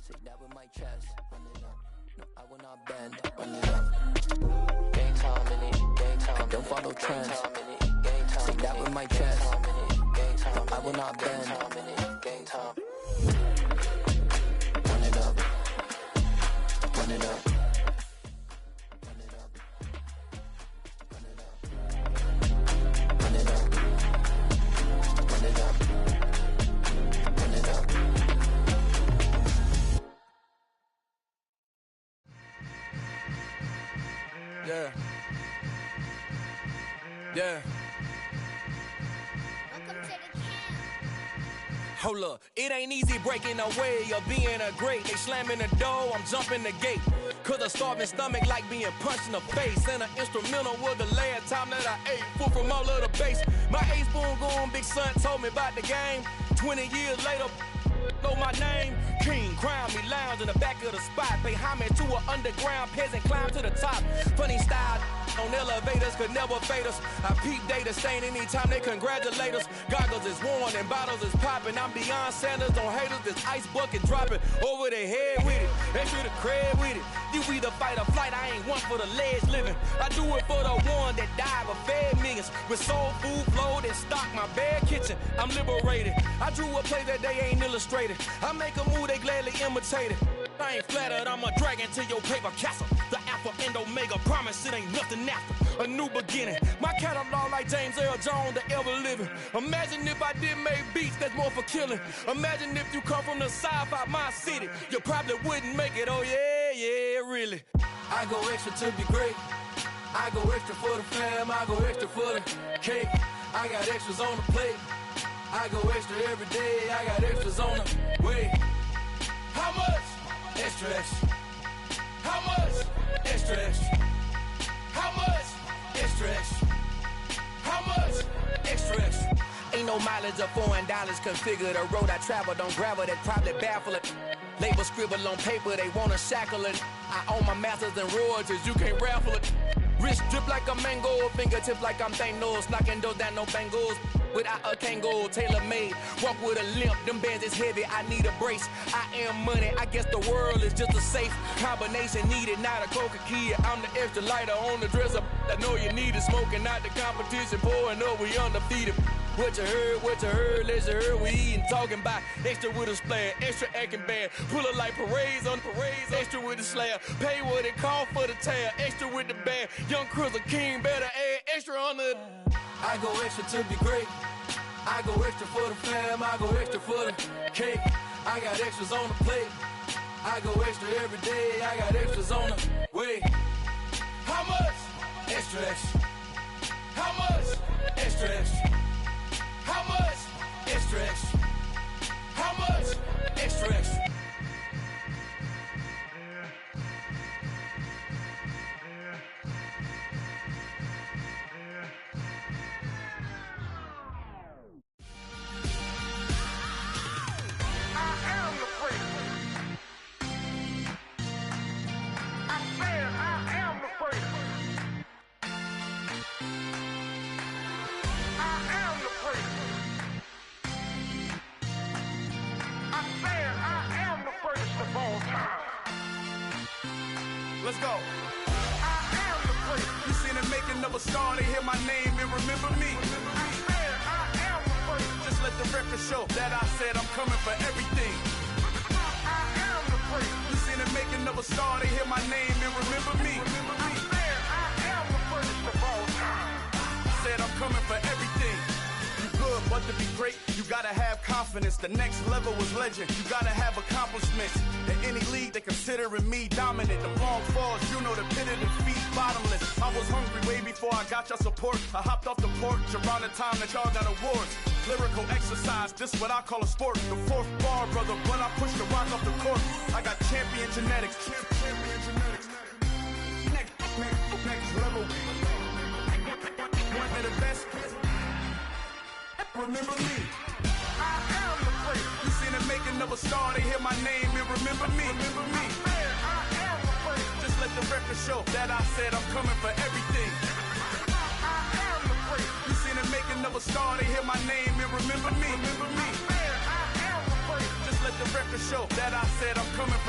Say that with my chest, run it up. No, I will not bend, run it up. Gang time in it, gang time. I don't follow trends. Say that with my chest. No, I will not bend, gang time. Run it up, run it up. Yeah. Yeah. Welcome to the camp. Hold up, it ain't easy breaking away or being a great. They slamming the door, I'm jumping the gate. Cause a starving stomach like being punched in the face. And an instrumental was the last time that I ate. Food from all of the base. My ace boom going, big son told me about the game. 20 years later, know my name. King, crown me, lounge in the back of the spot. Pay homage to an underground peasant, climb to the top. Funny style on elevators could never fade us. I peep data stain anytime they congratulate us. Goggles is worn and bottles is popping. I'm Deion Sanders on haters, this ice bucket dropping over their head with it. They should have cred with it. You either fight or flight, I ain't one for the ledge living. I do it for the one that died but fed millions. With soul food flowed and stocked my bare kitchen. I'm liberated. I drew a play that they ain't illustrated. I make a move, they gladly imitate it. I ain't flattered, I'm a dragon to your paper castle. The Alpha and Omega, promise it ain't nothing after. A new beginning. My catalog like James Earl Jones, the ever living. Imagine if I did make beats that's more for killing. Imagine if you come from the south out my city. You probably wouldn't make it, oh yeah, yeah, really. I go extra to be great. I go extra for the fam, I go extra for the cake. I got extras on the plate. I go extra every day, I got extras on the way. How much? Extra, extra. How much? Extra, extra. How much? Extra, extra. How much? Extra, extra. Ain't no mileage of $4 configure the road I travel. Don't gravel, that probably baffle it. Label scribble on paper, they wanna shackle it. I own my masters and royalties, you can't raffle it. Wrist drip like a mango, fingertips like I'm Thanos. Knocking those down, no bangles. Without a Kango, tailor-made. Walk with a limp, them bands is heavy, I need a brace. I am money, I guess the world is just a safe combination needed, not a coca key. I'm the extra lighter on the dresser. I know you need it, smoking out the competition, pouring up, we undefeated. What you heard, let's heard, we eating, talking about extra with a splash, extra acting bad, pull it like parades on parades, extra with the slab, pay what it cost for the tab, extra with the band, young Cruiser King, better add extra on the. I go extra to be great. I go extra for the fam, I go extra for the cake. I got extras on the plate. I go extra every day, I got extras on the way. How much? Extra, extra. How much? Extra, extra. How much? Extra, extra. How much? Extra, extra. Let's go. You seen the making of a star, they hear my name and remember me. Just let the record show that I said I'm coming for everything. You seen the making of a star, they hear my name and remember me. Said I'm coming for everything. You good, but to be great, you gotta have confidence. The next level was legend. You gotta have accomplishments. In any league, they considering me dominant. The wrong falls, you know the pit of defeat, bottomless. I was hungry way before I got your support. I hopped off the porch around the time that y'all got awards. Lyrical exercise, this what I call a sport. The fourth bar, brother, when I push the rock off the court. I got champion genetics. Champion genetics. Next level. One of the best. Remember me. I am the place. You seen the making of a star, they hear my name and remember me. Remember me. I am the place. Just let the record show that I said I'm coming for everything. I am the place. You seen the making of a star, they hear my name and remember me. Remember me. I am the place. Just let the record show that I said I'm coming for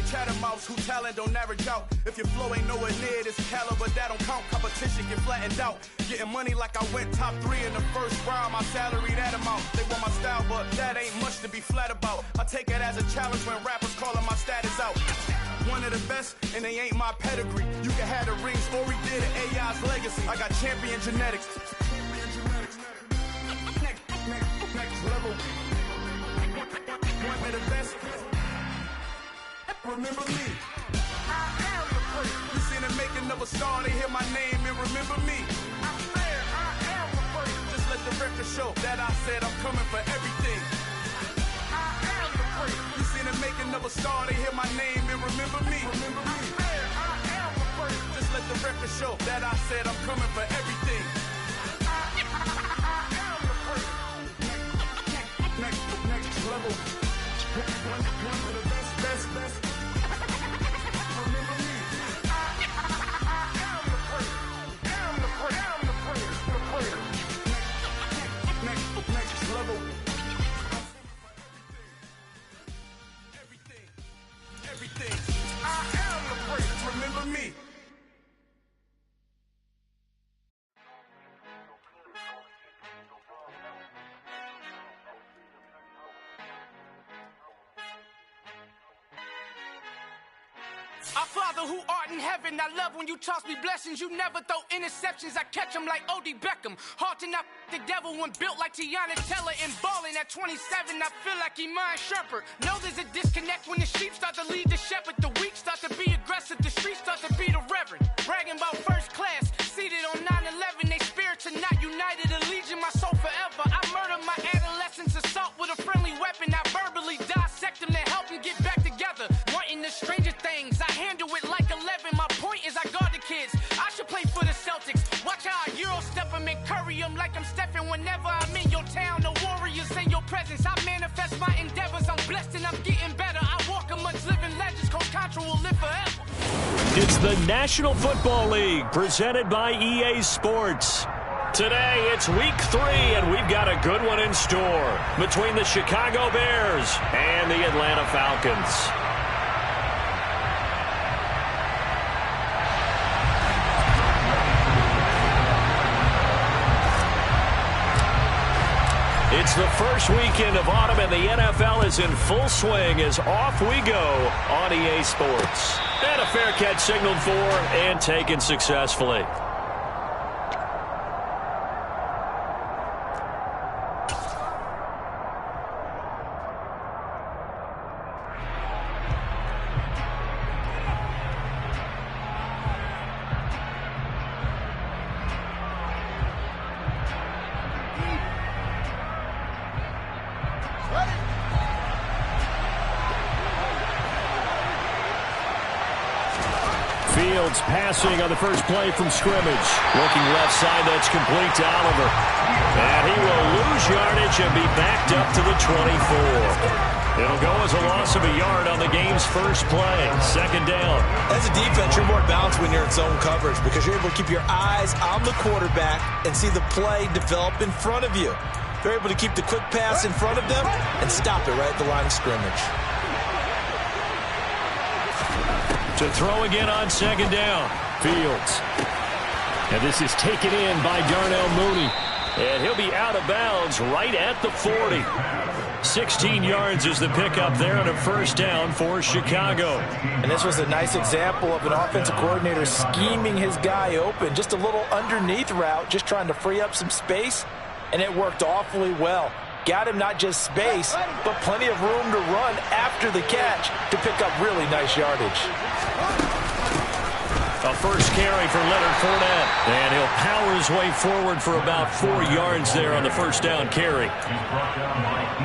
chattermouths who talent don't average out. If your flow ain't nowhere near this caliber, that don't count. Competition get flattened out. Getting money like I went top 3 in the first round. My salary that amount. They want my style, but that ain't much to be flat about. I take it as a challenge when rappers calling my status out. One of the best, and they ain't my pedigree. You can have the rings, or we did it, AI's legacy. I got champion genetics. Next level. One of the best. Remember me. I am the first. You seen the making of a star, they hear my name and remember me. I said I am the first. Just let the record show that I said I'm coming for everything. I am the first. You seen the making of a star, they hear my name and remember me. Remember me. I said I am the first. Just let the record show that I said I'm coming for everything. I am the first. Next level. One of the best. Remember me. I am the first. Next level. Everything. I am the first. Remember me. Our Father who art in heaven, I love when you toss me blessings. You never throw interceptions, I catch them like O.D. Beckham. Hard to not the devil when built like Tiana Teller. And balling at 27, I feel like Iman Shepherd. Know there's a disconnect when the sheep start to lead the shepherd. The weak start to be aggressive, the streets start to be the reverend. Bragging about first class, seated on 9/11. They spirits are not united, a legion, my soul forever. I murder my adolescence, assault with a friendly weapon. I verbally dissect them to help them get back together. Wanting the stranger things, I handle it like 11. My point is I guard the kids. I should play for the Celtics. Watch how I Euro step them and curry them like I'm Stephen. Whenever I'm in your town, the Warriors in your presence. I manifest my endeavors. I'm blessed and I'm getting better. I walk amongst living legends. Coach Contra will live forever. It's the National Football League presented by EA Sports. Today, it's week 3, and we've got a good one in store between the Chicago Bears and the Atlanta Falcons. It's the first weekend of autumn, and the NFL is in full swing as off we go on EA Sports. And a fair catch signaled for and taken successfully. Fields passing on the first play from scrimmage. Looking left side, that's complete to Oliver. And he will lose yardage and be backed up to the 24. It'll go as a loss of a yard on the game's first play. Second down. As a defense, you're more balanced when you're in zone coverage because you're able to keep your eyes on the quarterback and see the play develop in front of you. They're able to keep the quick pass in front of them and stop it right at the line of scrimmage. To throw again on second down. Fields. And this is taken in by Darnell Mooney. And he'll be out of bounds right at the 40. 16 yards is the pickup there on a first down for Chicago. And this was a nice example of an offensive coordinator scheming his guy open. Just a little underneath route, just trying to free up some space. And it worked awfully well. Got him not just space, but plenty of room to run after the catch to pick up really nice yardage. A first carry for Leonard Fournette. And he'll power his way forward for about 4 yards there on the first down carry.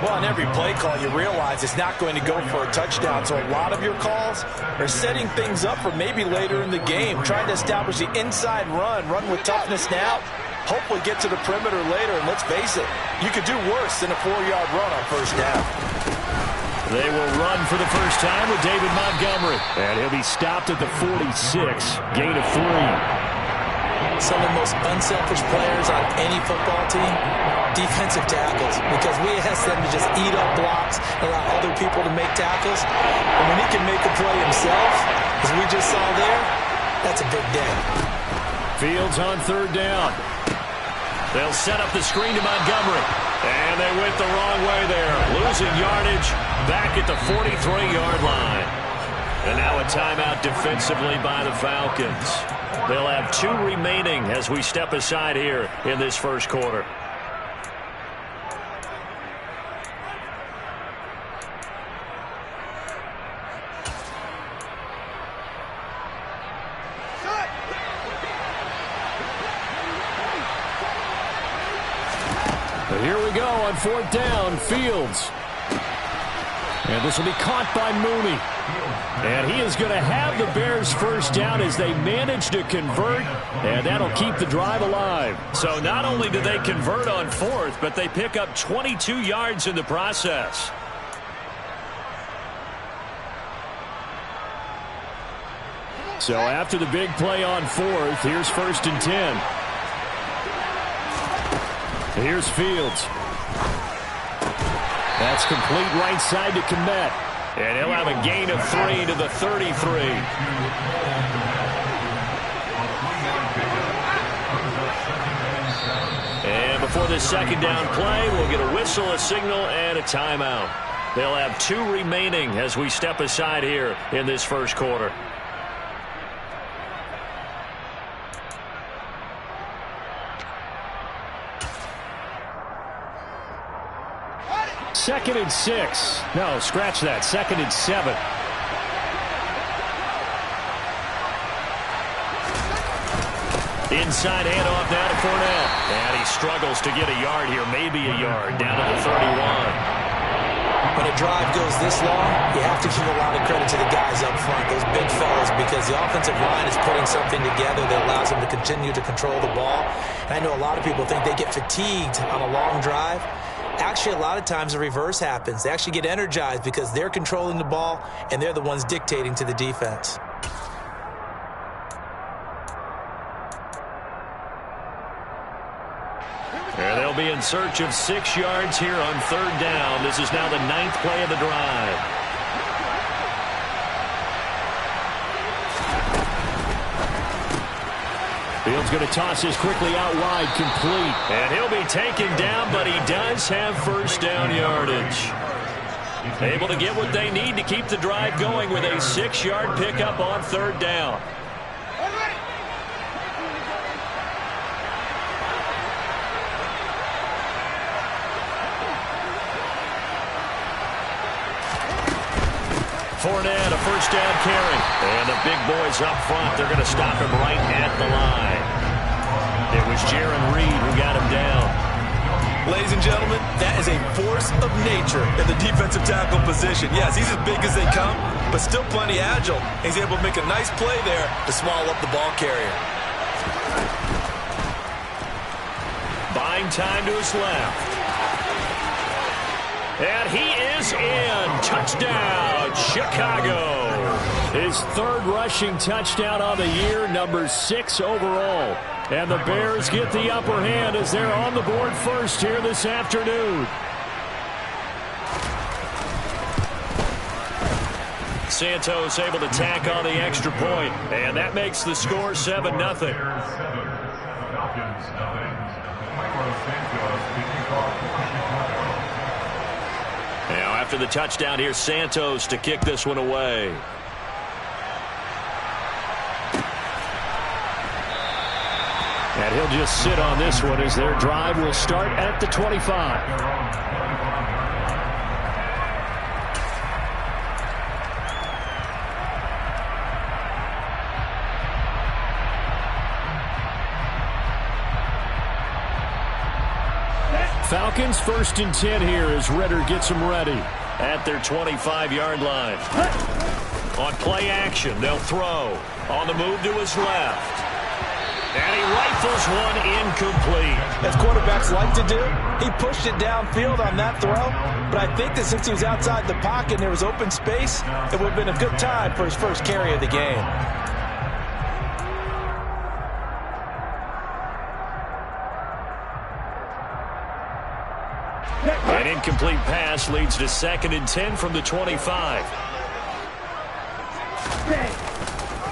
Well, on every play call, you realize it's not going to go for a touchdown. So a lot of your calls are setting things up for maybe later in the game, trying to establish the inside run with toughness now. Hopefully get to the perimeter later, and let's face it, you could do worse than a 4-yard run on first down. They will run for the first time with David Montgomery. And he'll be stopped at the 46, gain of 3. some of the most unselfish players on any football team? Defensive tackles, because we ask them to just eat up blocks, allow other people to make tackles. And when he can make the play himself, as we just saw there, that's a big day. Fields on third down. They'll set up the screen to Montgomery. And they went the wrong way there. Losing yardage back at the 43-yard line. And now a timeout defensively by the Falcons. They'll have 2 remaining as we step aside here in this first quarter. Here we go on fourth down, Fields. And this will be caught by Mooney. And he is going to have the Bears first down as they manage to convert, and that'll keep the drive alive. So not only do they convert on fourth, but they pick up 22 yards in the process. So after the big play on fourth, here's first and 10. Here's Fields. That's complete right side to Kmet. And he'll have a gain of 3 to the 33. And before this second down play, we'll get a whistle, a signal, and a timeout. They'll have 2 remaining as we step aside here in this first quarter. Second and 6. No, scratch that. Second and 7. Inside handoff now to Fournette. And he struggles to get a yard here. Maybe a yard. Down to the 31. When a drive goes this long, you have to give a lot of credit to the guys up front, those big fellas, because the offensive line is putting something together that allows them to continue to control the ball. And I know a lot of people think they get fatigued on a long drive. Actually, a lot of times the reverse happens. They actually get energized because they're controlling the ball and they're the ones dictating to the defense. And they'll be in search of 6 yards here on third down. This is now the 9th play of the drive. Fields going to toss this quickly out wide, complete. And he'll be taken down, but he does have first down yardage. Able to get what they need to keep the drive going with a 6-yard pickup on third down. Fournette, a first down carry. And the big boys up front, they're going to stop him right at the line. It was Jaron Reed who got him down. Ladies and gentlemen, that is a force of nature in the defensive tackle position. Yes, he's as big as they come, but still plenty agile. He's able to make a nice play there to swallow up the ball carrier. Buying time to his left. And he is in. Touchdown, Chicago. His 3rd rushing touchdown on the year, number 6 overall. And the Bears get the upper hand as they're on the board first here this afternoon. Santos able to tack on the extra point, and that makes the score 7-0. Now after the touchdown, here's Santos to kick this one away. And he'll just sit on this one as their drive will start at the 25. Falcons 1st and 10 here as Ritter gets them ready at their 25-yard line. On play action, they'll throw. On the move to his left. And he rifles one incomplete. As quarterbacks like to do, he pushed it downfield on that throw. But I think that since he was outside the pocket and there was open space, it would have been a good time for his first carry of the game. incomplete pass leads to 2nd and 10 from the 25.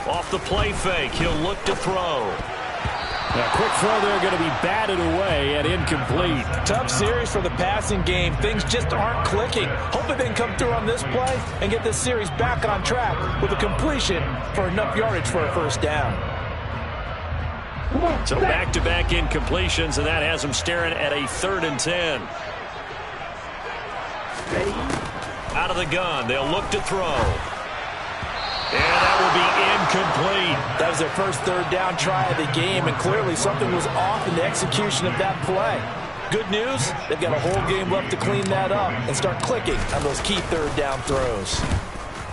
Off the play fake, he'll look to throw. A quick throw there going to be batted away and incomplete. Tough series for the passing game. Things just aren't clicking. Hoping they can come through on this play and get this series back on track with a completion for enough yardage for a first down. So back-to-back incompletions, and that has them staring at a 3rd and 10. Out of the gun, they'll look to throw. And that will be incomplete. That was their first 3rd down try of the game, and clearly something was off in the execution of that play. Good news, they've got a whole game left to clean that up and start clicking on those key 3rd down throws.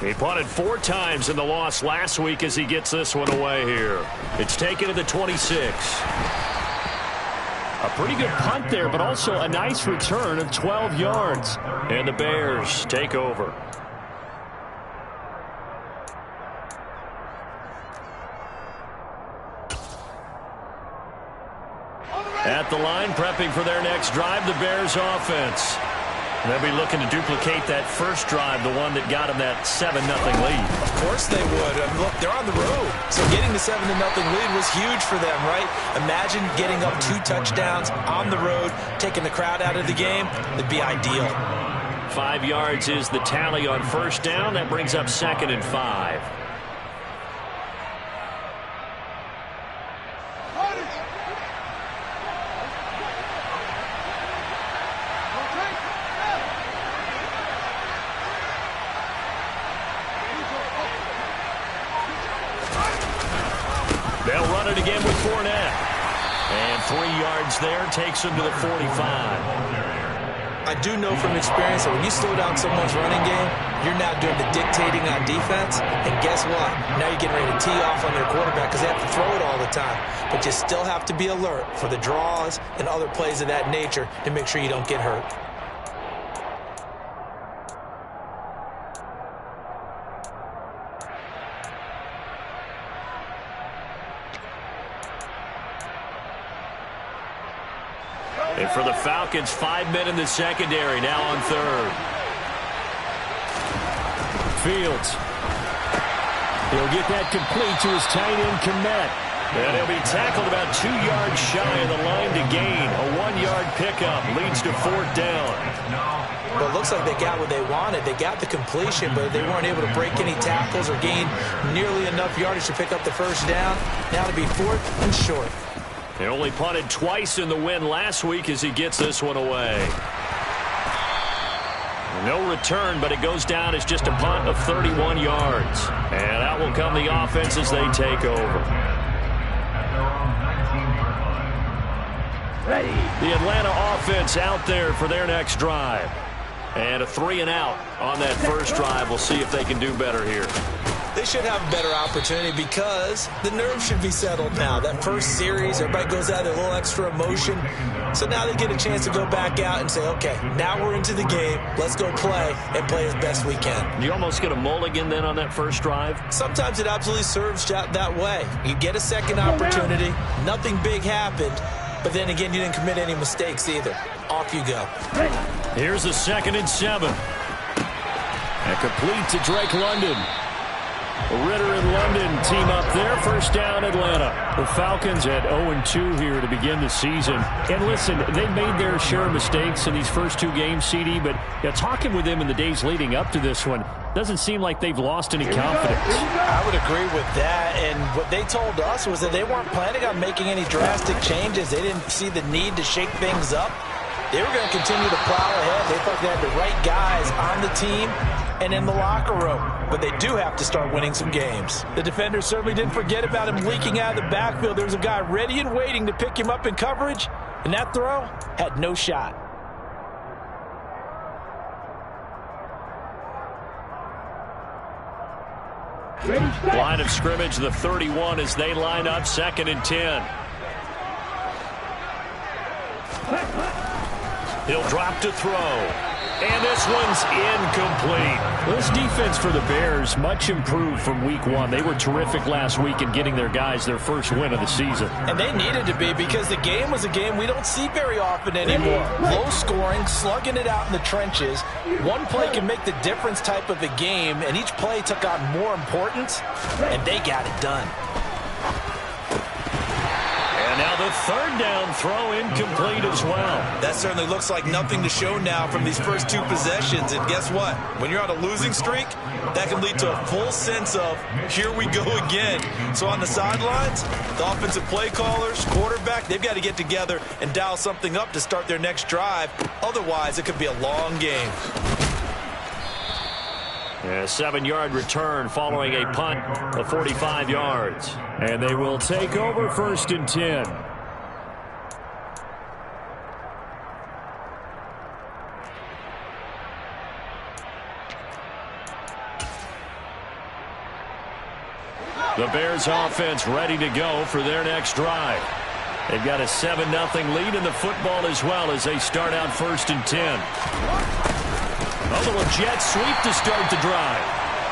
He punted 4 times in the loss last week as he gets this one away here. It's taken to the 26. A pretty good punt there, but also a nice return of 12 yards. And the Bears take over. At the line, prepping for their next drive, the Bears offense. They'll be looking to duplicate that first drive, the one that got them that 7-0 lead. Of course they would. Look, they're on the road. So getting the 7-0 lead was huge for them, right? Imagine getting up 2 touchdowns on the road, taking the crowd out of the game. It'd be ideal. 5 yards is the tally on first down. That brings up 2nd and 5. They'll run it again with Fournette. And 3 yards there takes him to the 45. I do know from experience that when you slow down someone's running game, you're now doing the dictating on defense. And guess what? Now you're getting ready to tee off on their quarterback because they have to throw it all the time. But you still have to be alert for the draws and other plays of that nature to make sure you don't get hurt. And for the Falcons, 5 men in the secondary, now on 3rd. Fields. He'll get that complete to his tight end, Komet. And he'll be tackled about 2 yards shy of the line to gain. A 1-yard pickup leads to 4th down. Well, it looks like they got what they wanted. They got the completion, but they weren't able to break any tackles or gain nearly enough yardage to pick up the first down. Now to be 4th and short. They only punted twice in the win last week as he gets this one away. No return, but it goes down as just a punt of 31 yards. And out will come the offense as they take over. The Atlanta offense out there for their next drive. And a 3-and-out on that first drive. We'll see if they can do better here. They should have a better opportunity because the nerves should be settled now. That first series, everybody goes out with a little extra emotion. So now they get a chance to go back out and say, okay, now we're into the game. Let's go play and play as best we can. You almost get a mulligan then on that first drive? Sometimes it absolutely serves that way. You get a second opportunity. Nothing big happened. But then again, you didn't commit any mistakes either. Off you go. Here's the 2nd and 7. And complete to Drake London. Ritter and London team up there. First down, Atlanta. The Falcons at 0-2 here to begin the season. And listen, they've made their share of mistakes in these first 2 games, CD, but talking with them in the days leading up to this one, doesn't seem like they've lost any confidence. I would agree with that, and what they told us was that they weren't planning on making any drastic changes. They didn't see the need to shake things up. They were going to continue to plow ahead. They thought they had the right guys on the team and in the locker room. But they do have to start winning some games. The defender certainly didn't forget about him leaking out of the backfield. There was a guy ready and waiting to pick him up in coverage, and that throw had no shot. Line of scrimmage, the 31 as they line up, 2nd and 10. He'll drop to throw. And this one's incomplete. This defense for the Bears, much improved from week one. They were terrific last week in getting their guys their first win of the season. And they needed to be, because the game was a game we don't see very often anymore. Low scoring, slugging it out in the trenches. One play can make the difference type of a game, and each play took on more importance, and they got it done. Now the third down throw incomplete as well. That certainly looks like nothing to show now from these first two possessions. And guess what? When you're on a losing streak, that can lead to a full sense of, here we go again. So on the sidelines, the offensive play callers, quarterback, they've got to get together and dial something up to start their next drive. Otherwise, it could be a long game. A 7-yard return following a punt of 45 yards. And they will take over 1st and 10. The Bears offense ready to go for their next drive. They've got a 7-0 lead in the football as well as they start out 1st and 10. A little jet sweep to start the drive.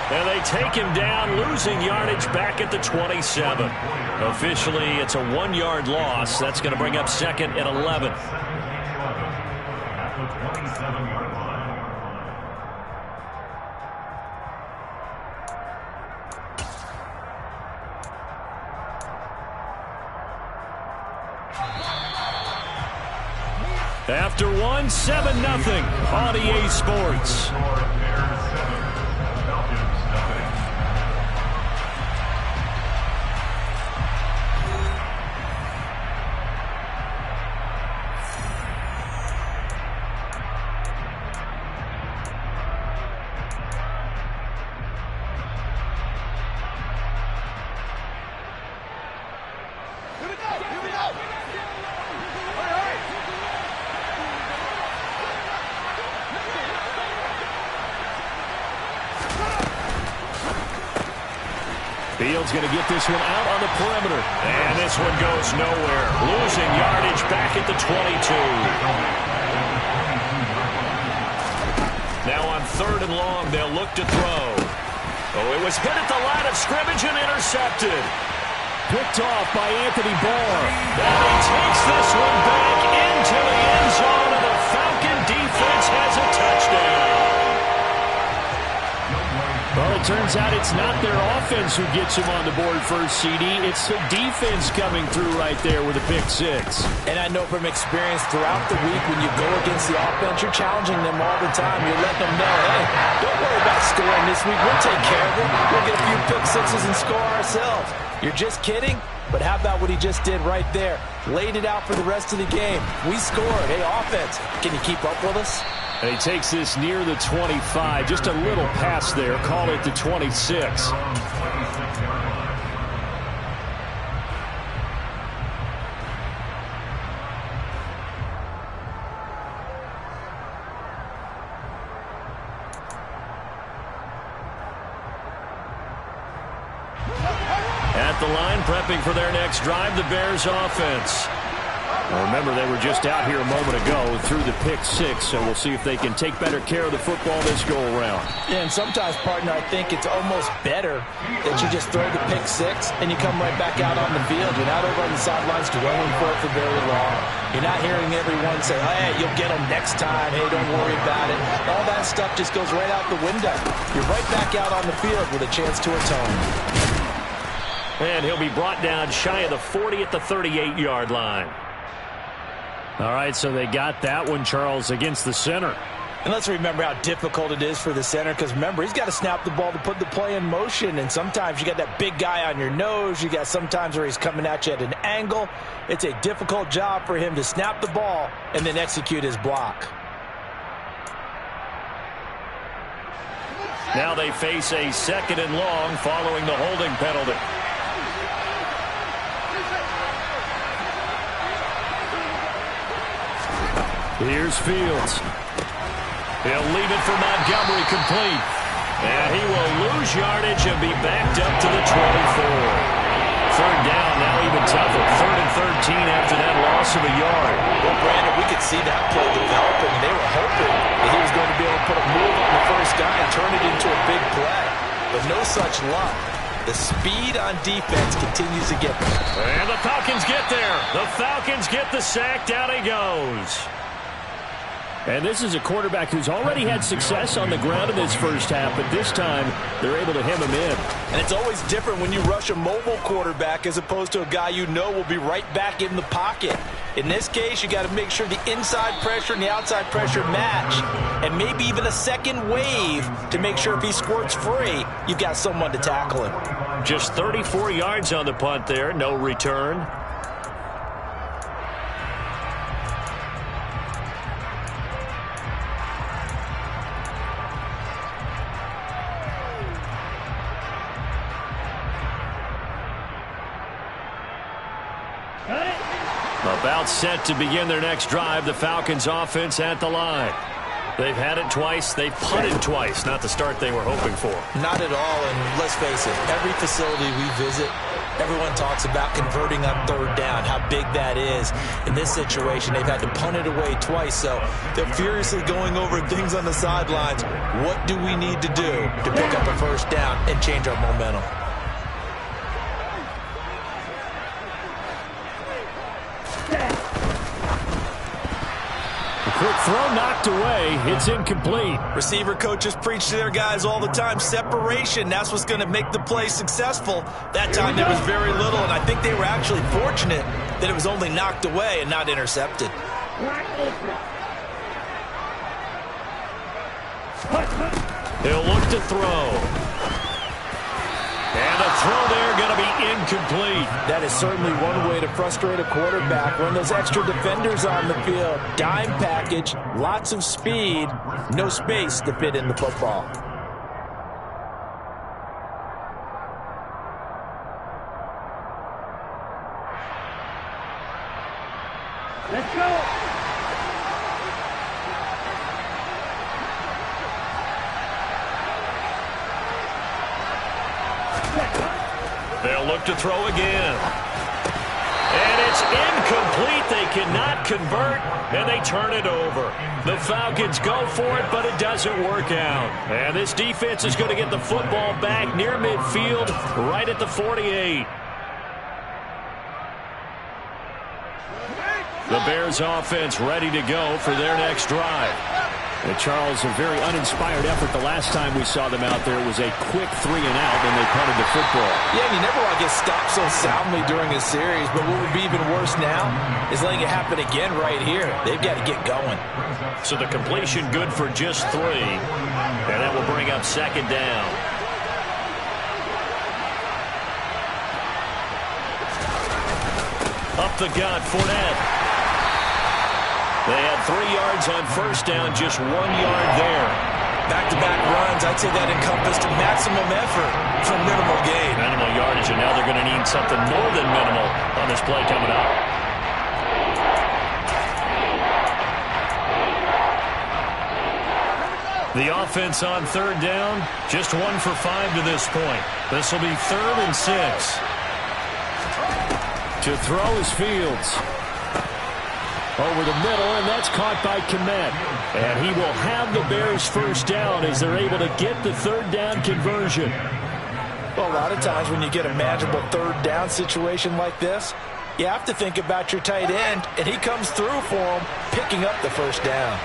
And they take him down, losing yardage back at the 27. Officially, it's a 1-yard loss. That's going to bring up 2nd and 11. After one, 7-0 on EA Sports. Fields going to get this one out on the perimeter. And this one goes nowhere. Losing yardage back at the 22. Now on 3rd and long, they'll look to throw. Oh, it was hit at the line of scrimmage and intercepted. Picked off by Anthony Barr. And he takes this one back into the end zone, and the Falcon defense has a touchdown. Well, it turns out it's not their offense who gets him on the board first, CD. It's the defense coming through right there with a pick 6. And I know from experience throughout the week, when you go against the offense, you're challenging them all the time. You're letting them know, hey, don't worry about scoring this week. We'll take care of it. We'll get a few pick 6s and score ourselves. You're just kidding? But how about what he just did right there? Laid it out for the rest of the game. We scored. Hey, offense, can you keep up with us? And he takes this near the 25. Just a little pass there. Call it the 26. At the line, prepping for their next drive, the Bears offense. Well, remember, they were just out here a moment ago through the pick 6, so we'll see if they can take better care of the football this go-around. Yeah, and sometimes, partner, I think it's almost better that you just throw the pick 6 and you come right back out on the field. You're not over on the sidelines dwelling for it for very long. You're not hearing everyone say, hey, you'll get them next time. Hey, don't worry about it. All that stuff just goes right out the window. You're right back out on the field with a chance to atone. And he'll be brought down shy of the 40 at the 38-yard line. All right, so they got that one, Charles, against the center. And let's remember how difficult it is for the center, because remember, he's got to snap the ball to put the play in motion, and sometimes you got that big guy on your nose. You got sometimes where he's coming at you at an angle. It's a difficult job for him to snap the ball and then execute his block. Now they face a 2nd and long following the holding penalty. Here's Fields. He'll leave it for Montgomery complete. And he will lose yardage and be backed up to the 24. third down, now even tougher. 3rd and 13 after that loss of a yard. Well, Brandon, we could see that play developing. They were hoping that he was going to be able to put a move on the first guy and turn it into a big play. But no such luck. The speed on defense continues to get them. And the Falcons get there. The Falcons get the sack. Down he goes. And this is a quarterback who's already had success on the ground in this first half, but this time they're able to hem him in. And it's always different when you rush a mobile quarterback as opposed to a guy you know will be right back in the pocket. In this case, you got to make sure the inside pressure and the outside pressure match, and maybe even a second wave to make sure if he squirts free, you've got someone to tackle him. Just 34 yards on the punt there, no return. About set to begin their next drive. The Falcons offense at the line. They've had it twice. They've punted twice. Not the start they were hoping for. Not at all, and let's face it, every facility we visit, everyone talks about converting on third down, how big that is. In this situation, they've had to punt it away twice, so they're furiously going over things on the sidelines. What do we need to do to pick up a first down and change our momentum? Quick throw knocked away. It's incomplete. Receiver coaches preach to their guys all the time. Separation, that's what's going to make the play successful. That time there was very little, and I think they were actually fortunate that it was only knocked away and not intercepted. He'll look to throw. And a throw there going to be incomplete. That is certainly one way to frustrate a quarterback. Run those extra defenders on the field. Dime package, lots of speed, no space to fit in the football. Let's go. They'll look to throw again. And it's incomplete. They cannot convert, and they turn it over. The Falcons go for it, but it doesn't work out. And this defense is going to get the football back near midfield, right at the 48. The Bears offense ready to go for their next drive. And Charles, a very uninspired effort. The last time we saw them out there was a quick 3 and out when they punted the football. Yeah, and you never want to get stopped so soundly during a series, but what would be even worse now is letting it happen again right here. They've got to get going. So the completion good for just 3, and that will bring up second down. Up the gut, Fournette. They had 3 yards on first down, just 1 yard there. Back-to-back runs, I'd say that encompassed maximum effort for minimal gain. Minimal yardage, and now they're going to need something more than minimal on this play coming up. The offense on third down, just 1 for 5 to this point. This will be 3rd and 6. To throw is Fields. Over the middle, and that's caught by Kmet. And he will have the Bears first down as they're able to get the third down conversion. Well, a lot of times when you get a manageable third down situation like this, you have to think about your tight end, and he comes through for him, picking up the first down.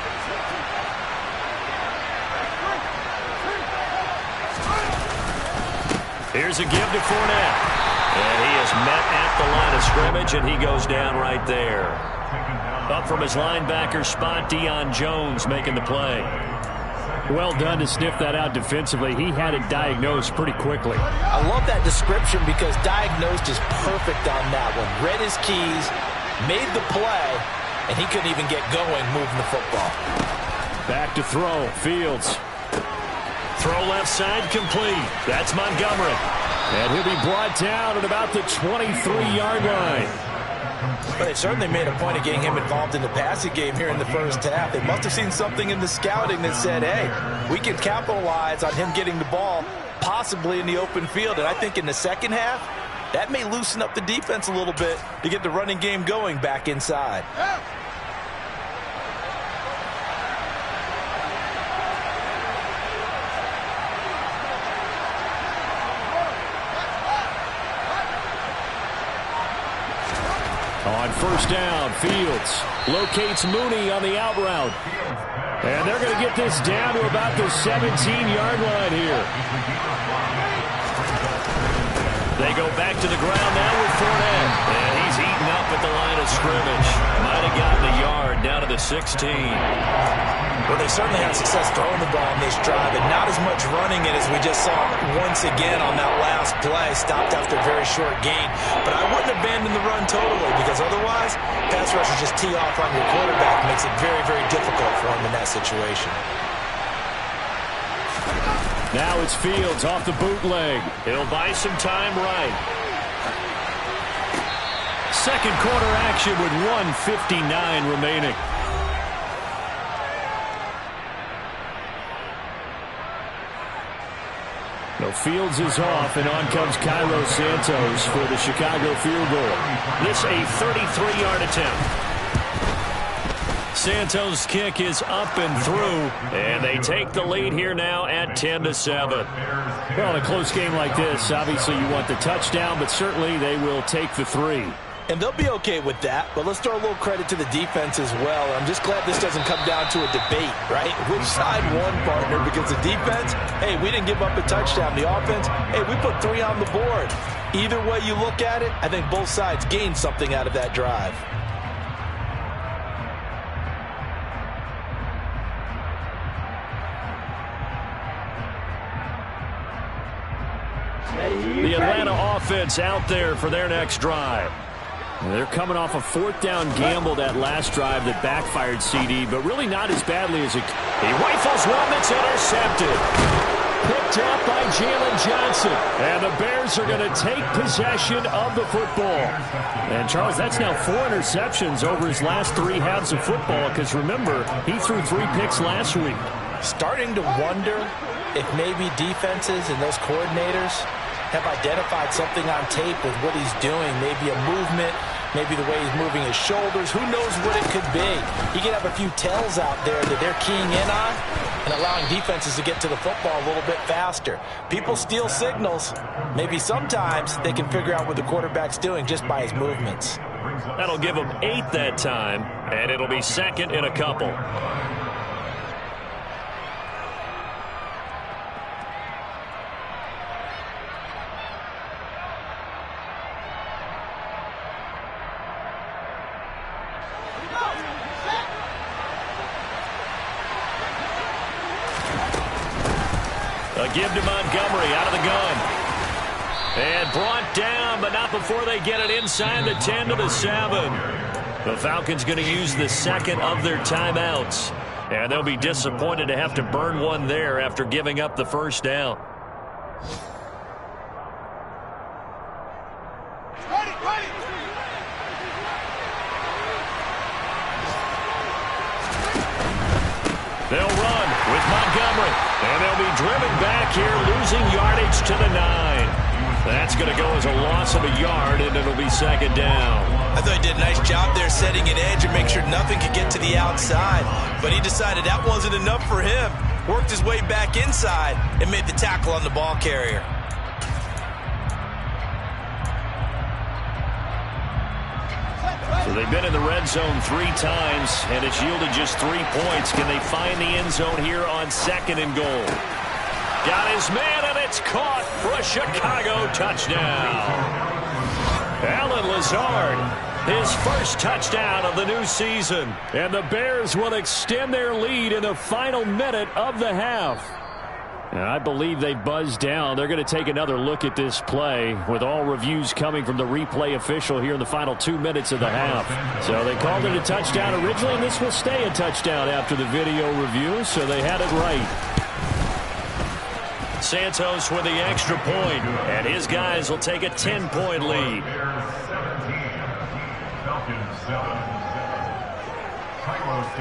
Here's a give to Fournette. And he is met at the line of scrimmage, and he goes down right there. Up from his linebacker spot, Deion Jones making the play. Well done to sniff that out defensively. He had it diagnosed pretty quickly. I love that description because diagnosed is perfect on that one. Read his keys, made the play, and he couldn't even get going moving the football. Back to throw, Fields. Throw left side complete. That's Montgomery. And he'll be brought down at about the 23-yard line. But they certainly made a point of getting him involved in the passing game here in the first half. They must have seen something in the scouting that said, hey, we can capitalize on him getting the ball possibly in the open field. And I think in the second half, That may loosen up the defense a little bit to get the running game going back inside. On first down, Fields locates Mooney on the out route. And they're going to get this down to about the 17-yard line here. They go back to the ground now with Fournette. And he's eaten up at the line of scrimmage. Might have gotten a yard down to the 16. Well, they certainly had success throwing the ball in this drive, and not as much running it as we just saw once again on that last play. Stopped after a very short gain. But I wouldn't abandon the run totally, because otherwise, pass rushers just tee off on your quarterback. Makes it very, very difficult for him in that situation. Now it's Fields off the bootleg. He'll buy some time right. Second quarter action with 1:59 remaining. So Fields is off, and on comes Cairo Santos for the Chicago field goal. This a 33-yard attempt. Santos' kick is up and through, and they take the lead here now at 10-7. Well, in a close game like this, obviously you want the touchdown, but certainly they will take the 3. And they'll be okay with that, but let's throw a little credit to the defense as well. I'm just glad this doesn't come down to a debate, right? Which side won, partner? Because the defense, hey, we didn't give up a touchdown. The offense, hey, we put 3 on the board. Either way you look at it, I think both sides gained something out of that drive. The Atlanta offense out there for their next drive. They're coming off a 4th down gamble that last drive that backfired CD, but really not as badly as it. He rifles one that's intercepted. Picked up by Jalen Johnson. And the Bears are going to take possession of the football. And, Charles, that's now 4 interceptions over his last 3 halves of football, because, remember, he threw 3 picks last week. Starting to wonder if maybe defenses and those coordinators have identified something on tape with what he's doing. Maybe a movement, maybe the way he's moving his shoulders. Who knows what it could be? He could have a few tells out there that they're keying in on and allowing defenses to get to the football a little bit faster. People steal signals. Maybe sometimes they can figure out what the quarterback's doing just by his movements. That'll give him 8 that time, and it'll be 2nd and a couple. A give to Montgomery out of the gun. And brought down, but not before they get it inside the 10 to the 7. The Falcons going to use the 2nd of their timeouts. And they'll be disappointed to have to burn one there after giving up the 1st down. They'll run with Montgomery, and they'll be driven back here, losing yardage to the 9. That's going to go as a loss of a yard, and it'll be 2nd down. I thought he did a nice job there setting an edge and make sure nothing could get to the outside. But he decided that wasn't enough for him. Worked his way back inside and made the tackle on the ball carrier. So they've been in the red zone 3 times, and it's yielded just 3 points. Can they find the end zone here on 2nd and goal? Got his man, and it's caught for a Chicago touchdown. Allen Lazard, his first touchdown of the new season. And the Bears will extend their lead in the final minute of the half. And I believe they buzzed down. They're going to take another look at this play with all reviews coming from the replay official here in the final 2 minutes of the half. So they called it a touchdown originally, and this will stay a touchdown after the video review, so they had it right. Santos with the extra point, and his guys will take a 10-point lead.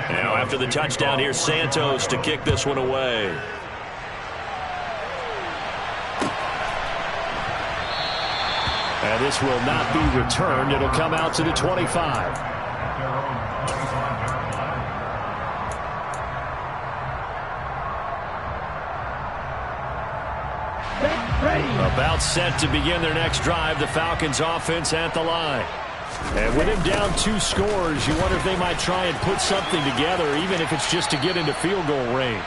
Now after the touchdown, here's Santos to kick this one away. And this will not be returned. It'll come out to the 25. About set to begin their next drive, the Falcons offense at the line. And with him down 2 scores, you wonder if they might try and put something together, even if it's just to get into field goal range.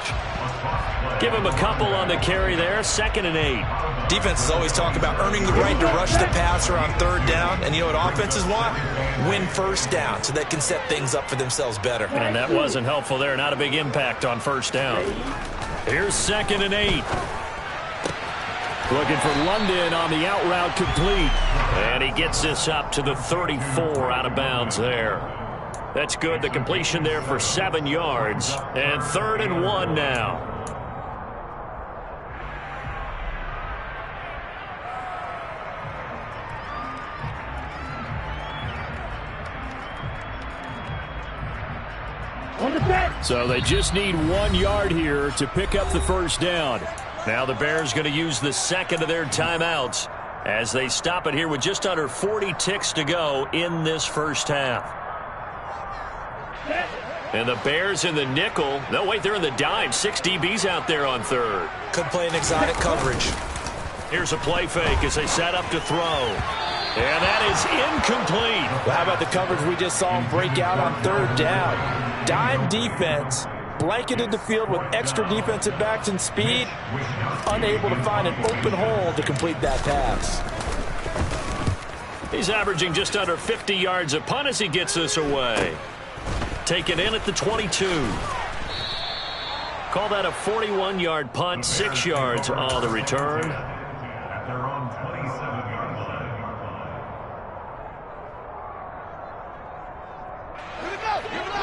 Give him a couple on the carry there, 2nd and 8. Defenses always talk about earning the right to rush the passer on 3rd down. And you know what offenses want? Win 1st down so they can set things up for themselves better. And that wasn't helpful there. Not a big impact on 1st down. Here's 2nd and 8. Looking for London on the out route complete. And he gets this up to the 34 out of bounds there. That's good. The completion there for 7 yards. And 3rd and 1 now. So they just need 1 yard here to pick up the 1st down. Now the Bears going to use the 2nd of their timeouts as they stop it here with just under 40 ticks to go in this 1st half. And the Bears in the nickel. No, wait, they're in the dime. 6 DBs out there on 3rd. Could play an exotic coverage. Here's a play fake as they set up to throw. And that is incomplete. Well, how about the coverage we just saw him break out on 3rd down? Dime defense, blanketed the field with extra defensive backs and speed, unable to find an open hole to complete that pass. He's averaging just under 50 yards a punt as he gets this away. Taken in at the 22. Call that a 41-yard punt, 6 yards on the return.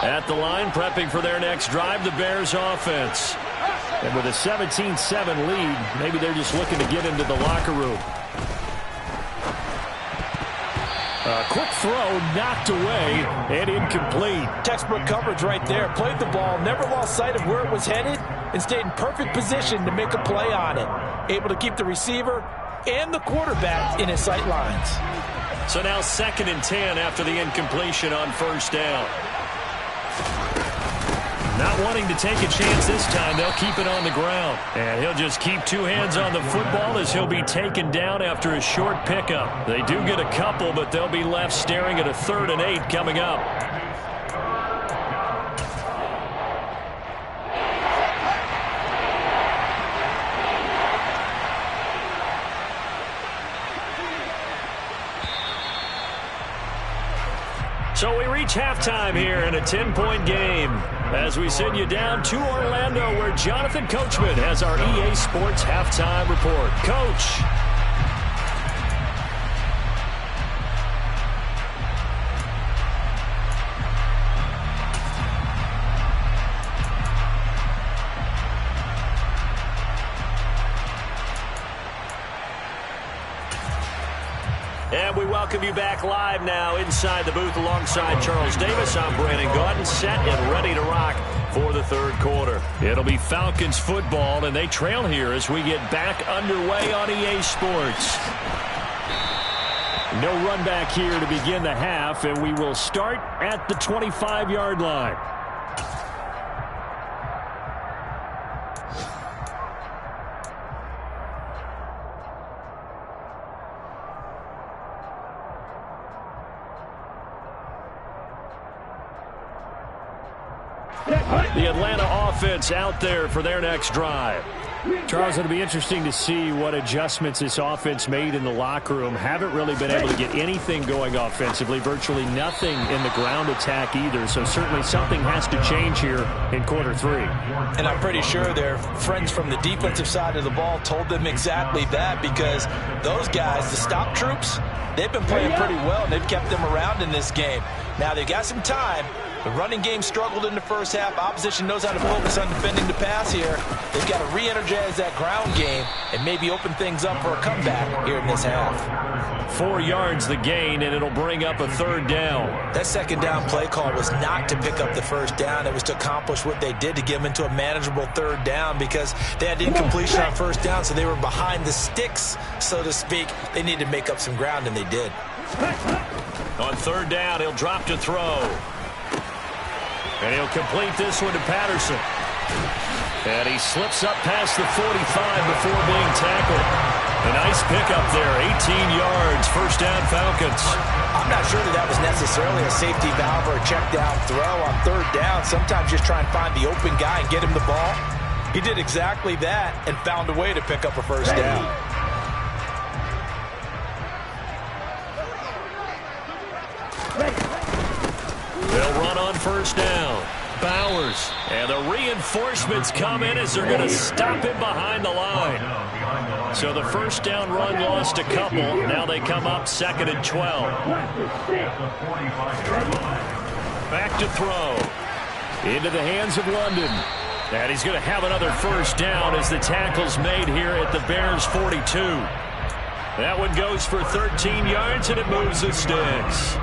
At the line, prepping for their next drive, the Bears offense. And with a 17-7 lead, maybe they're just looking to get into the locker room. A quick throw, knocked away, and incomplete. Textbook coverage right there. Played the ball, never lost sight of where it was headed, and stayed in perfect position to make a play on it. Able to keep the receiver and the quarterback in his sight lines. So now 2nd and 10 after the incompletion on 1st down. Not wanting to take a chance this time, they'll keep it on the ground. And he'll just keep 2 hands on the football as he'll be taken down after a short pickup. They do get a couple, but they'll be left staring at a 3rd and 8 coming up. So we reach halftime here in a 10-point game as we send you down to Orlando where Jonathan Coachman has our EA Sports halftime report. Coach. And we welcome you back live now inside the booth alongside Charles Davis. I'm Brandon Gaudin, set and ready to rock for the 3rd quarter. It'll be Falcons football, and they trail here as we get back underway on EA Sports. No run back here to begin the half, and we will start at the 25-yard line. The Atlanta offense out there for their next drive. Charles, it'll be interesting to see what adjustments this offense made in the locker room. Haven't really been able to get anything going offensively, virtually nothing in the ground attack either. So certainly something has to change here in quarter 3. And I'm pretty sure their friends from the defensive side of the ball told them exactly that, because those guys, the stop troops, they've been playing pretty well, and they've kept them around in this game. Now, they've got some time, The running game struggled in the first half. Opposition knows how to focus on defending the pass here. They've got to re-energize that ground game and maybe open things up for a comeback here in this half. 4 yards the gain, and it'll bring up a 3rd down. That 2nd down play call was not to pick up the 1st down. It was to accomplish what they did, to get them into a manageable 3rd down, because they had incompletion on 1st down, so they were behind the sticks, so to speak. They needed to make up some ground, and they did. On 3rd down, he'll drop to throw. And he'll complete this one to Patterson. And he slips up past the 45 before being tackled. A nice pickup there, 18 yards, 1st down Falcons. I'm not sure that was necessarily a safety valve or a check down throw on 3rd down. Sometimes just try and find the open guy and get him the ball. He did exactly that and found a way to pick up a 1st down. They'll run on 1st down. Bowers. And the reinforcements come in as they're going to stop him behind the line. So the 1st down run lost a couple. Now they come up 2nd and 12. Back to throw. Into the hands of London. And he's going to have another 1st down as the tackle's made here at the Bears' 42. That one goes for 13 yards, and it moves the sticks.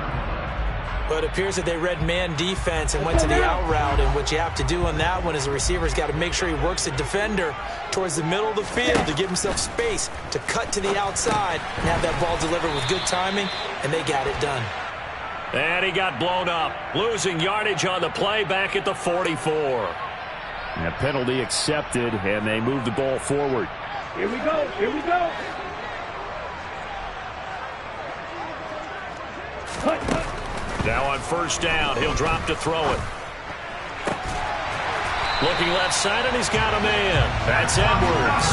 But it appears that they read man defense and went to the out route. And what you have to do on that one is the receiver's got to make sure he works the defender towards the middle of the field to give himself space to cut to the outside and have that ball delivered with good timing, and they got it done. And he got blown up, losing yardage on the play back at the 44. And a penalty accepted, and they move the ball forward. Here we go, here we go. Now on 1st down, he'll drop to throw it. Looking left side, and he's got a man. That's Edwards.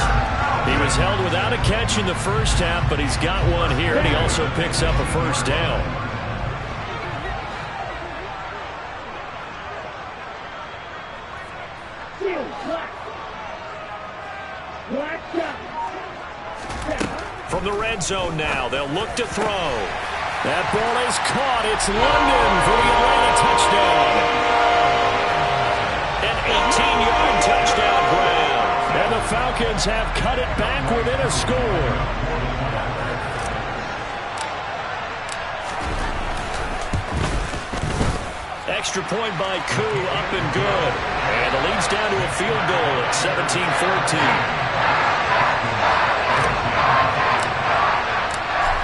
He was held without a catch in the first half, but he's got one here, and he also picks up a 1st down. From the red zone now, they'll look to throw. That ball is caught. It's London for the Atlanta touchdown. An 18-yard touchdown grab. And the Falcons have cut it back within a score. Extra point by Koo, up and good. And the lead's down to a field goal at 17-14.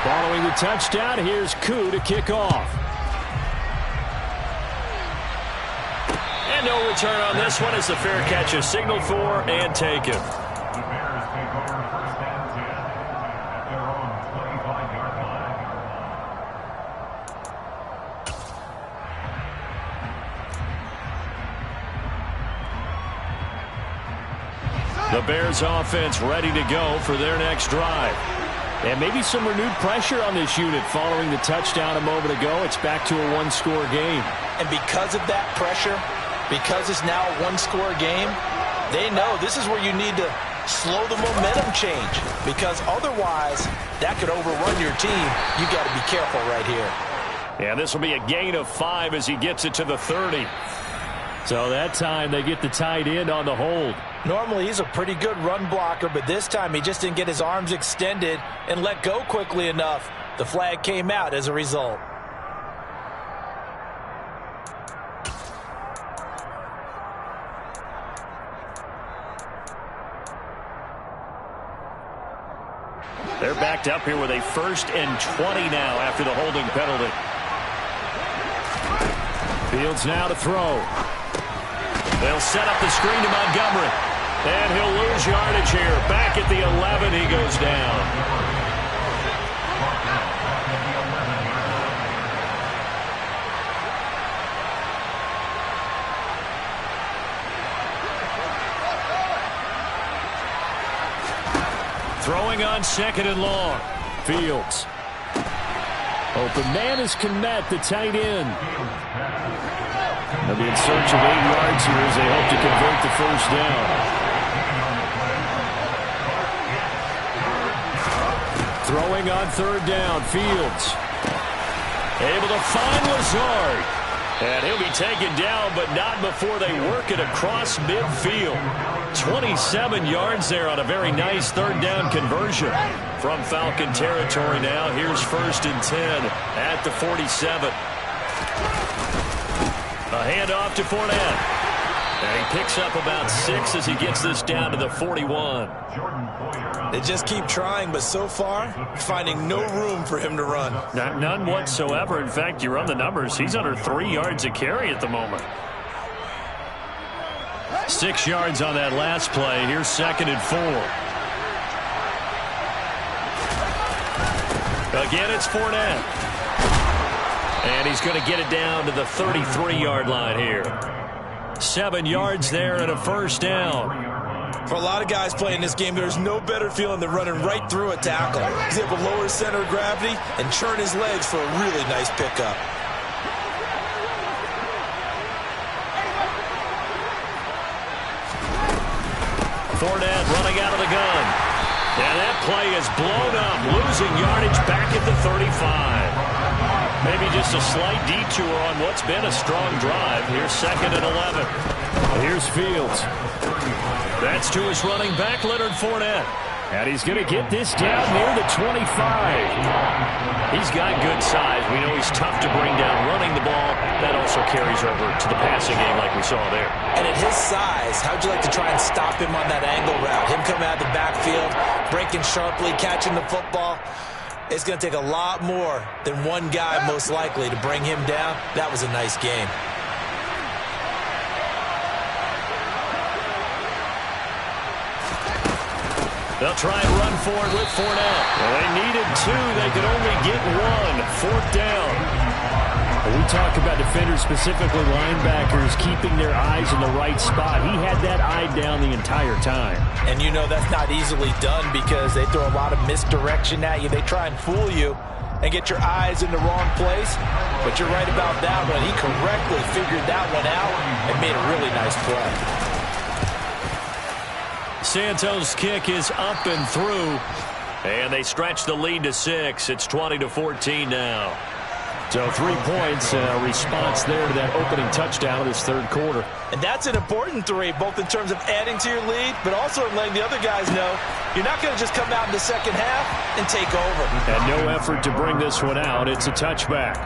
Following the touchdown, here's Koo to kick off. And no return on this one as the fair catch is signaled for and taken. The Bears offense ready to go for their next drive. And maybe some renewed pressure on this unit following the touchdown a moment ago. It's back to a 1-score game. And because of that pressure, because it's now a 1-score game, they know this is where you need to slow the momentum change, because otherwise that could overrun your team. You got to be careful right here. And this will be a gain of 5 as he gets it to the 30. So that time they get the tight end on the hold. Normally he's a pretty good run blocker, but this time he just didn't get his arms extended and let go quickly enough. The flag came out as a result. They're backed up here with a 1st and 20 now after the holding penalty. Fields now to throw. They'll set up the screen to Montgomery. And he'll lose yardage here. Back at the 11, he goes down. Throwing on 2nd and long. Fields. Open man is Kmet, the tight end. They'll be in search of 8 yards here as they hope to convert the 1st down. Throwing on 3rd down, Fields. Able to find Lazard. And he'll be taken down, but not before they work it across midfield. 27 yards there on a very nice third down conversion. From Falcon territory now, here's 1st and 10 at the 47. A handoff to Fournette. And he picks up about 6 as he gets this down to the 41. They just keep trying, but so far, finding no room for him to run. None whatsoever. In fact, you run the numbers. He's under 3 yards a carry at the moment. 6 yards on that last play. Here's 2nd and 4. Again, it's Fournette. And he's going to get it down to the 33-yard line here. 7 yards there and a 1st down. For a lot of guys playing this game, there's no better feeling than running right through a tackle. He's able to lower his center of gravity and churn his legs for a really nice pickup. Fournette running out of the gun. And that play is blown up, losing yardage back at the 35. Maybe just a slight detour on what's been a strong drive. Here's 2nd and 11. Here's Fields. That's to his running back, Leonard Fournette. And he's going to get this down near the 25. He's got good size. We know he's tough to bring down running the ball. That also carries over to the passing game like we saw there. And at his size, how'd you like to try and stop him on that angle route? Him coming out of the backfield, breaking sharply, catching the football. It's going to take a lot more than one guy, most likely, to bring him down. That was a nice game. They'll try and run for it with Fournette. Well, they needed 2. They could only get 1. 4th down. When we talk about defenders, specifically linebackers, keeping their eyes in the right spot. He had that eye down the entire time. And you know that's not easily done because they throw a lot of misdirection at you. They try and fool you and get your eyes in the wrong place. But you're right about that one. He correctly figured that one out and made a really nice play. Santos' kick is up and through. And they stretch the lead to 6. It's 20-14 now. So 3 points, a response there to that opening touchdown of this third quarter. And that's an important 3, both in terms of adding to your lead, but also in letting the other guys know you're not going to just come out in the second half and take over. And no effort to bring this one out. It's a touchback.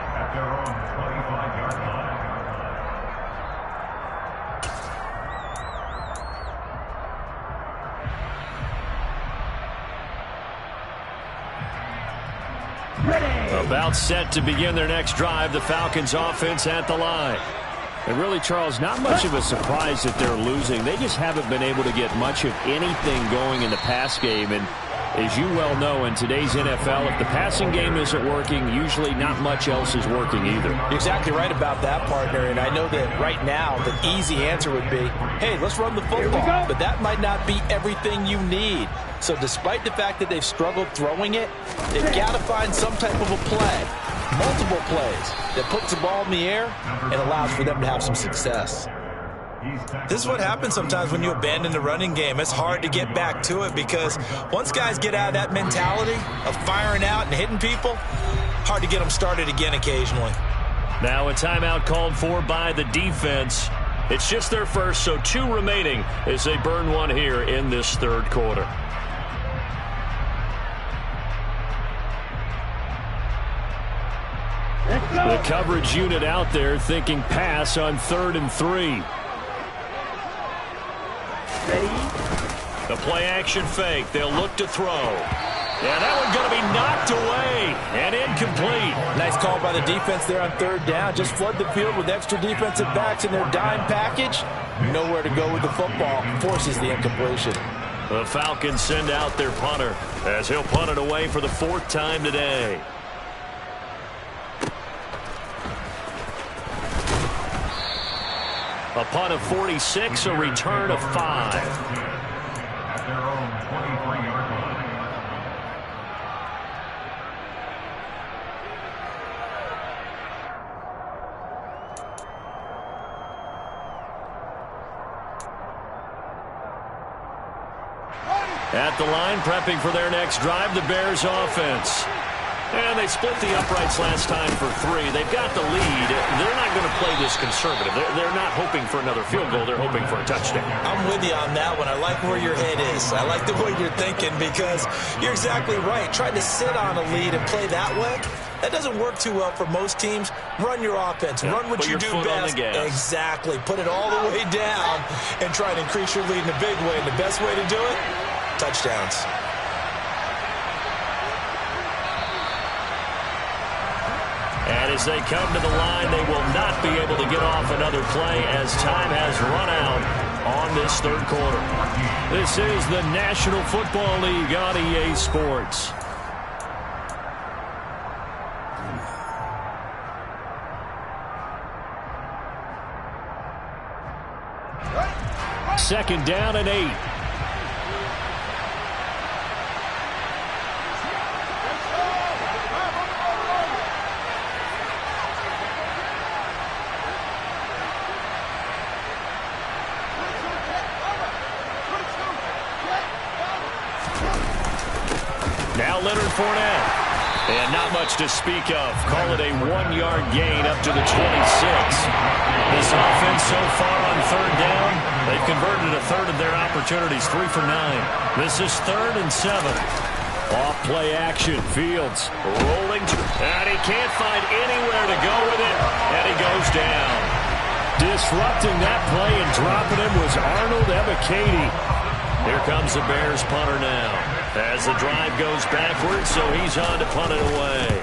About set to begin their next drive, the Falcons offense at the line. And really, Charles, not much of a surprise that they're losing. They just haven't been able to get much of anything going in the pass game. And as you well know, in today's NFL, if the passing game isn't working, usually not much else is working either. You're exactly right about that, partner. And I know that right now the easy answer would be, hey, let's run the football. But that might not be everything you need. So despite the fact that they've struggled throwing it, they've got to find some type of a play, multiple plays, that puts the ball in the air and allows for them to have some success. This is what happens sometimes when you abandon the running game. It's hard to get back to it because once guys get out of that mentality of firing out and hitting people, hard to get them started again occasionally. Now a timeout called for by the defense. It's just their first, so 2 remaining as they burn one here in this third quarter. The coverage unit out there thinking pass on 3rd and 3. Ready? The play action fake. They'll look to throw. Yeah, that one's going to be knocked away and incomplete. Nice call by the defense there on 3rd down. Just flood the field with extra defensive backs in their dime package. Nowhere to go with the football. Forces the incompletion. The Falcons send out their punter as he'll punt it away for the 4th time today. A punt of 46, a return of 5. At the line, prepping for their next drive, the Bears offense. And they split the uprights last time for 3. They've got the lead. They're not going to play this conservative. They're not hoping for another field goal. They're hoping for a touchdown. I'm with you on that one. I like where your head is. I like the way you're thinking because you're exactly right. Trying to sit on a lead and play that way, that doesn't work too well for most teams. Run your offense. Run what you do best. Exactly. Put it all the way down and try to increase your lead in a big way. And the best way to do it, touchdowns. And as they come to the line, they will not be able to get off another play as time has run out on this third quarter. This is the National Football League on EA Sports. Second down and 8. Now Leonard Fournette. And not much to speak of. Call it a 1-yard gain up to the 26. This offense so far on third down, they've converted a third of their opportunities, 3 for 9. This is 3rd and 7. Off play action. Fields rolling. And he can't find anywhere to go with it. And he goes down. Disrupting that play and dropping him was Arnold Ebiketie. Here comes the Bears punter now. As the drive goes backwards, so he's on to punt it away.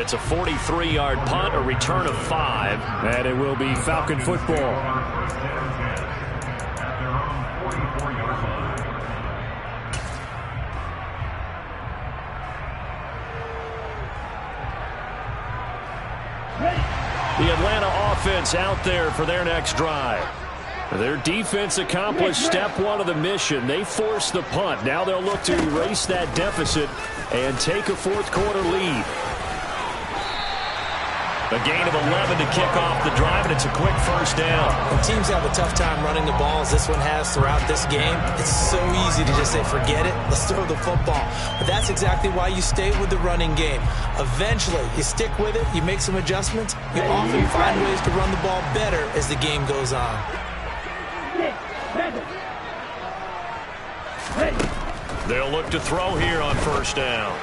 It's a 43-yard punt, a return of 5, and it will be Falcon football. The Atlanta offense out there for their next drive. Their defense accomplished step 1 of the mission. They forced the punt. Now they'll look to erase that deficit and take a fourth quarter lead. A gain of 11 to kick off the drive, and it's a quick first down. When teams have a tough time running the ball, as this one has throughout this game, it's so easy to just say, forget it, let's throw the football. But that's exactly why you stay with the running game. Eventually, you stick with it, you make some adjustments, you often find ways to run the ball better as the game goes on. They'll look to throw here on first down.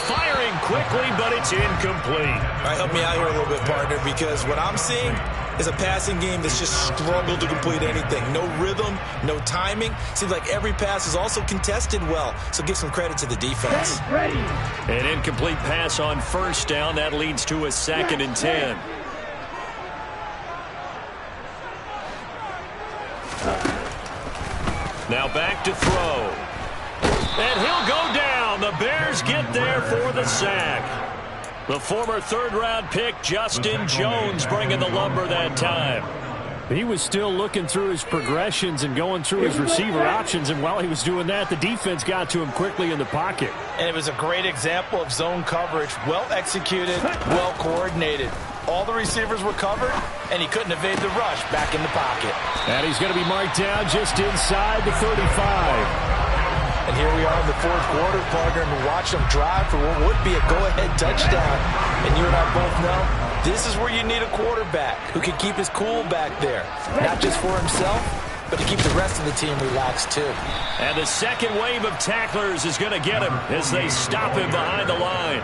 Firing quickly, but it's incomplete. All right, help me out here a little bit, partner, because what I'm seeing is a passing game that's just struggled to complete anything. No rhythm, no timing. Seems like every pass is also contested well, so give some credit to the defense. An incomplete pass on first down. That leads to a 2nd and 10. Now back to throw. And he'll go down. The Bears get there for the sack. The former third-round pick, Justin Jones, bringing the lumber that time. He was still looking through his progressions and going through his receiver options, and while he was doing that, the defense got to him quickly in the pocket. And it was a great example of zone coverage, well executed, well coordinated. All the receivers were covered, and he couldn't evade the rush back in the pocket. And he's going to be marked down just inside the 35. And here we are in the fourth quarter, partner, and watch them drive for what would be a go-ahead touchdown. And you and I both know this is where you need a quarterback who can keep his cool back there, not just for himself, but to keep the rest of the team relaxed too. And the second wave of tacklers is going to get him as they stop him behind the line.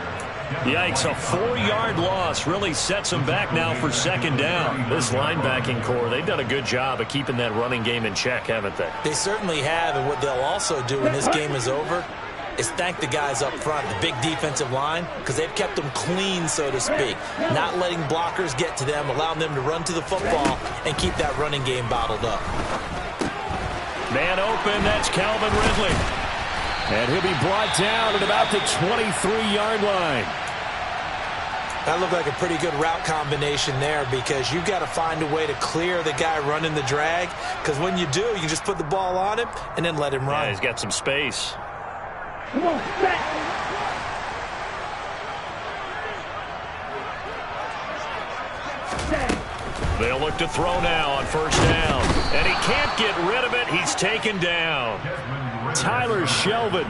Yikes, a 4-yard loss really sets them back now for second down. This linebacking core, they've done a good job of keeping that running game in check, haven't they? They certainly have, and what they'll also do when this game is over is thank the guys up front, the big defensive line, because they've kept them clean, so to speak. Not letting blockers get to them, allowing them to run to the football and keep that running game bottled up. Man open, that's Calvin Ridley. And he'll be brought down at about the 23-yard line. That looked like a pretty good route combination there because you've got to find a way to clear the guy running the drag, because when you do, you just put the ball on him and then let him run. Yeah, he's got some space. Come on, back. They'll look to throw now on first down. And he can't get rid of it. He's taken down. Tyler Shelvin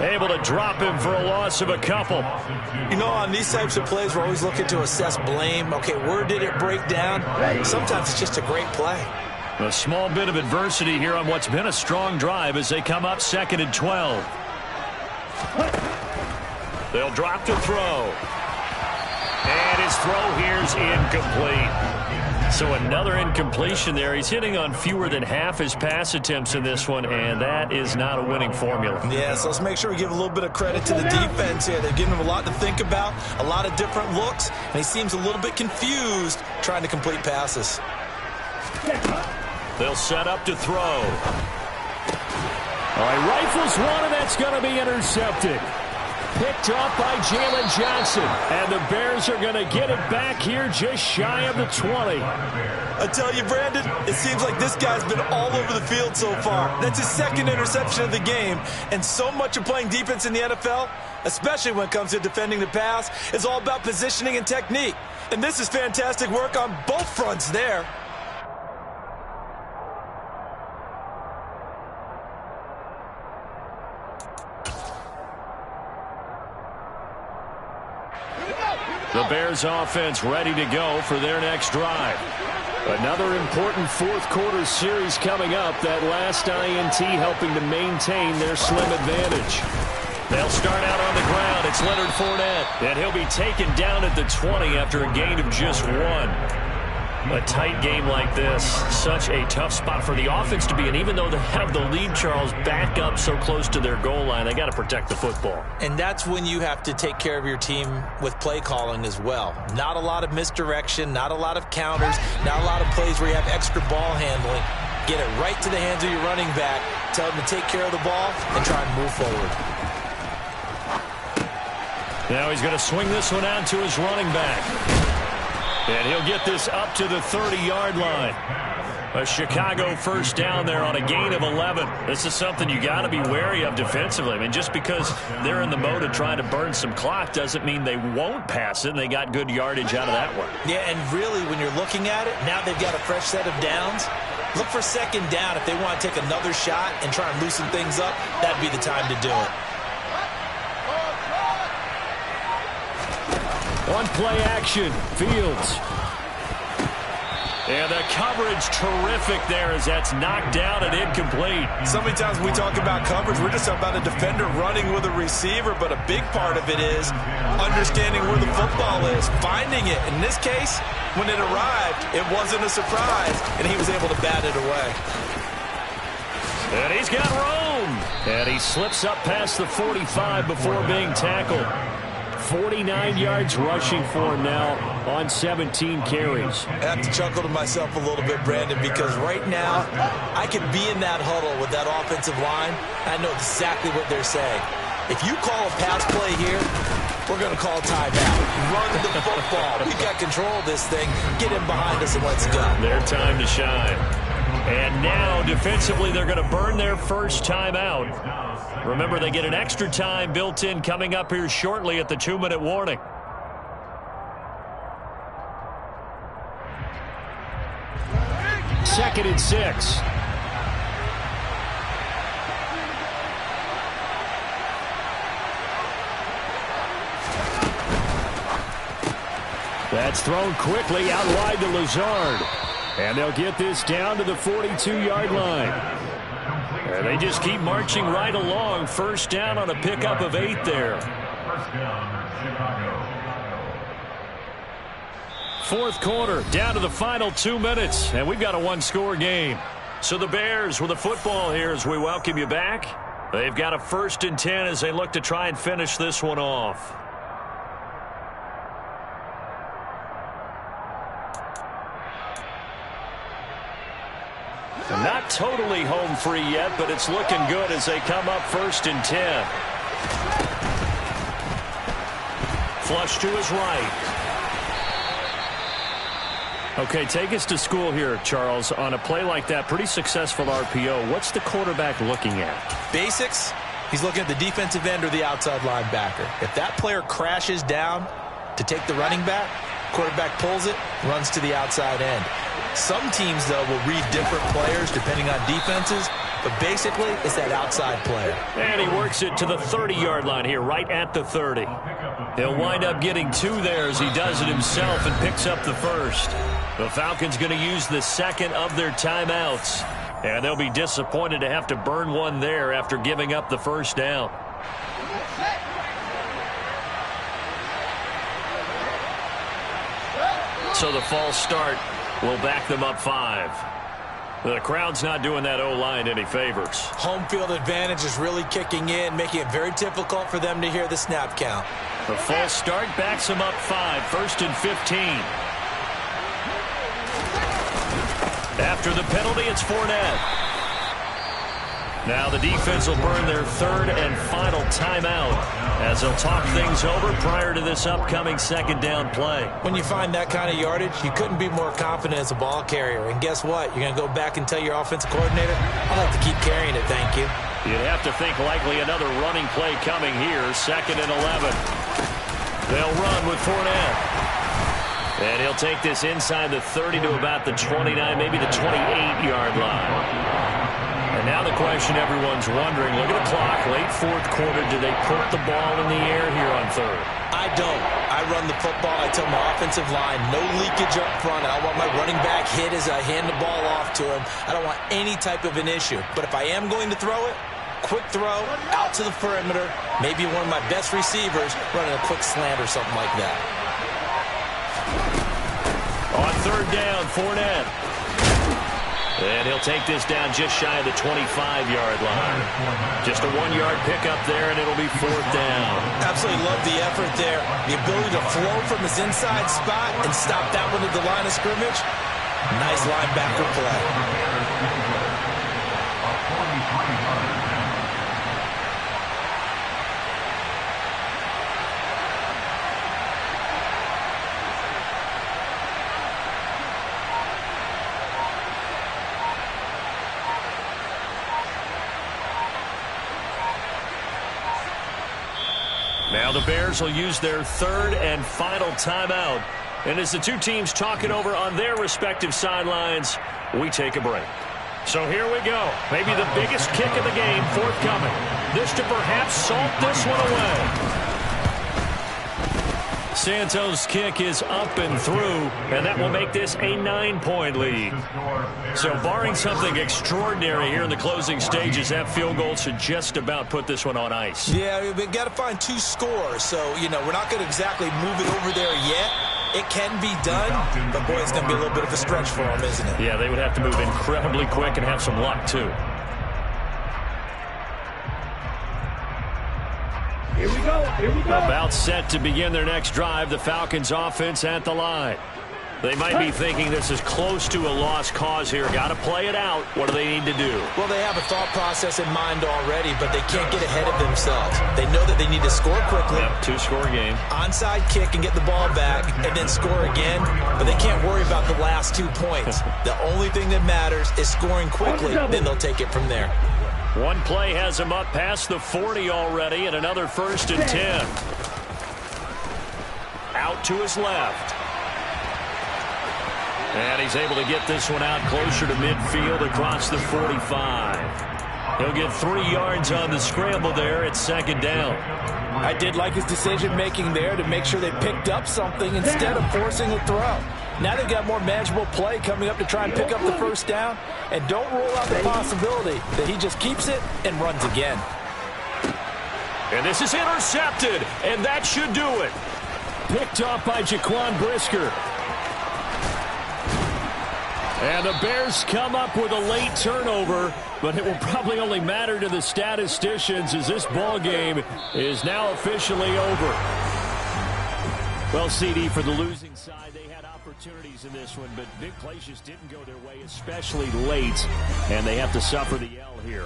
able to drop him for a loss of a couple. You know, on these types of plays, we're always looking to assess blame. Okay, where did it break down? Sometimes it's just a great play. A small bit of adversity here on what's been a strong drive as they come up 2nd and 12. They'll drop to throw. And his throw here's incomplete. So another incompletion there. He's hitting on fewer than half his pass attempts in this one, and that is not a winning formula. Yeah, so let's make sure we give a little bit of credit to the defense here. They've given him a lot to think about, a lot of different looks, and he seems a little bit confused trying to complete passes. They'll set up to throw. All right, rifles one, and that's going to be intercepted. Picked off by Jalen Johnson. And the Bears are going to get it back here just shy of the 20. I tell you, Brandon, it seems like this guy's been all over the field so far. That's his 2nd interception of the game. And so much of playing defense in the NFL, especially when it comes to defending the pass, is all about positioning and technique. And this is fantastic work on both fronts there. The Bears offense ready to go for their next drive. Another important fourth-quarter series coming up. That last INT helping to maintain their slim advantage. They'll start out on the ground. It's Leonard Fournette, and he'll be taken down at the 20 after a gain of just 1. A tight game like this, such a tough spot for the offense to be in. Even though they have the lead, Charles, back up so close to their goal line, they got to protect the football. And that's when you have to take care of your team with play calling as well. Not a lot of misdirection, not a lot of counters, not a lot of plays where you have extra ball handling. Get it right to the hands of your running back, tell him to take care of the ball, and try and move forward. Now he's going to swing this one out to his running back. And he'll get this up to the 30-yard line. A Chicago first down there on a gain of 11. This is something you got to be wary of defensively. I mean, just because they're in the mode of trying to burn some clock doesn't mean they won't pass it. And they got good yardage out of that one. Yeah, and really, when you're looking at it, now they've got a fresh set of downs. Look for 2nd down. If they want to take another shot and try and loosen things up, that'd be the time to do it. On play action, Fields. And the coverage terrific there as that's knocked down and incomplete. So many times when we talk about coverage, we're just about a defender running with a receiver, but a big part of it is understanding where the football is, finding it. In this case, when it arrived, it wasn't a surprise, and he was able to bat it away. And he's got room. And he slips up past the 45 before being tackled. 49 yards rushing for him now on 17 carries. I have to chuckle to myself a little bit, Brandon, because right now I can be in that huddle with that offensive line. I know exactly what they're saying. If you call a pass play here, we're going to call timeout. Run the football. We've got control of this thing. Get in behind us and let's go. Their time to shine. And now defensively they're going to burn their first timeout. Remember, they get an extra time built in coming up here shortly at the 2-minute warning. Second and 6. That's thrown quickly out wide to Lazard. And they'll get this down to the 42-yard line. And they just keep marching right along. First down on a pickup of 8 there. Fourth quarter, down to the final 2 minutes. And we've got a one-score game. So the Bears with the football here as we welcome you back. They've got a 1st and 10 as they look to try and finish this one off. Not totally home free yet, but it's looking good as they come up 1st and 10. Flush to his right. Okay, take us to school here, Charles. On a play like that, pretty successful RPO. What's the quarterback looking at? Basics. He's looking at the defensive end or the outside linebacker. If that player crashes down to take the running back, quarterback pulls it, runs to the outside end. Some teams, though, will read different players depending on defenses, but basically it's that outside player. And he works it to the 30-yard line here, right at the 30. He'll wind up getting 2 there as he does it himself and picks up the first. The Falcons going to use the second of their timeouts, and they'll be disappointed to have to burn one there after giving up the first down. So the false start will back them up 5. The crowd's not doing that O-line any favors. Home field advantage is really kicking in, making it very difficult for them to hear the snap count. The false start backs them up 5, 1st and 15. After the penalty, it's Fournette. Now the defense will burn their 3rd and final timeout as they'll talk things over prior to this upcoming 2nd down play. When you find that kind of yardage, you couldn't be more confident as a ball carrier. And guess what? You're going to go back and tell your offensive coordinator, I'd like to keep carrying it, thank you. You'd have to think likely another running play coming here, 2nd and 11. They'll run with Fournette. And he'll take this inside the 30 to about the 29, maybe the 28-yard line. And now the question everyone's wondering, look at the clock, late 4th quarter, do they put the ball in the air here on 3rd? I don't. I run the football. I tell my offensive line, no leakage up front. I don't want my running back hit as I hand the ball off to him. I don't want any type of an issue. But if I am going to throw it, quick throw, out to the perimeter, maybe one of my best receivers running a quick slant or something like that. On 3rd down, Fournette. And he'll take this down just shy of the 25-yard line. Just a 1-yard pickup there, and it'll be 4th down. Absolutely love the effort there. The ability to flow from his inside spot and stop that one at the line of scrimmage. Nice linebacker play. Now the Bears will use their 3rd and final timeout. And as the two teams talk it over on their respective sidelines, we take a break. So here we go. Maybe the biggest kick of the game forthcoming. This to perhaps salt this one away. Santos' kick is up and through, and that will make this a 9-point lead. So barring something extraordinary here in the closing stages, that field goal should just about put this one on ice. Yeah, we've got to find 2 scores. So, we're not going to exactly move it over there yet. It can be done, but boy, it's going to be a little bit of a stretch for them, isn't it? Yeah, they would have to move incredibly quick and have some luck, too. Here we go. Here we go. About set to begin their next drive, the Falcons offense at the line. They might be thinking this is close to a lost cause here. Got to play it out. What do they need to do? Well, they have a thought process in mind already, but they can't get ahead of themselves. They know that they need to score quickly. Yep, 2-score game. Onside kick and get the ball back and then score again, but they can't worry about the last 2 points. The only thing that matters is scoring quickly, then they'll take it from there. One play has him up past the 40 already, and another 1st and 10. Out to his left. And he's able to get this one out closer to midfield across the 45. He'll get 3 yards on the scramble there at 2nd down. I did like his decision-making there to make sure they picked up something instead of forcing a throw. Now they've got more manageable play coming up to try and pick up the 1st down. And don't rule out the possibility that he just keeps it and runs again. And this is intercepted, and that should do it. Picked off by Jaquan Brisker. And the Bears come up with a late turnover, but it will probably only matter to the statisticians as this ball game is now officially over. Well, CD, for the losing side, they had opportunities in this one, but big plays just didn't go their way, especially late, and they have to suffer the L here.